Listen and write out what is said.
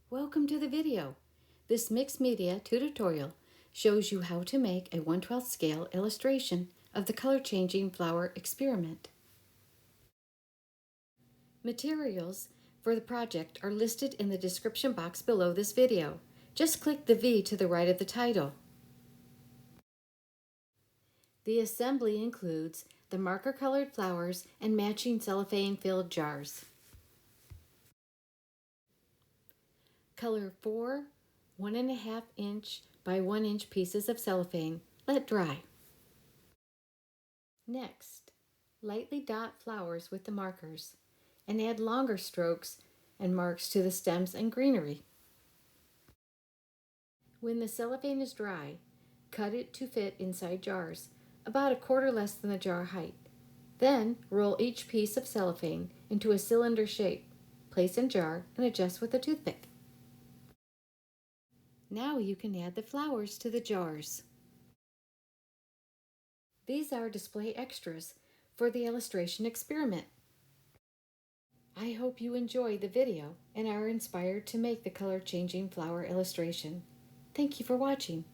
Welcome to the video. This mixed media tutorial shows you how to make a 1/12 scale illustration of the color changing flower experiment. Materials for the project are listed in the description box below this video. Just click the V to the right of the title. The assembly includes the marker colored flowers and matching cellophane filled jars. Color 4 1.5 inch by 1 inch pieces of cellophane. Let dry. Next, lightly dot flowers with the markers and add longer strokes and marks to the stems and greenery. When the cellophane is dry, cut it to fit inside jars, about a quarter less than the jar height. Then roll each piece of cellophane into a cylinder shape, place in jar, and adjust with a toothpick. Now you can add the flowers to the jars. These are display extras for the illustration experiment. I hope you enjoyed the video and are inspired to make the color changing flower illustration. Thank you for watching.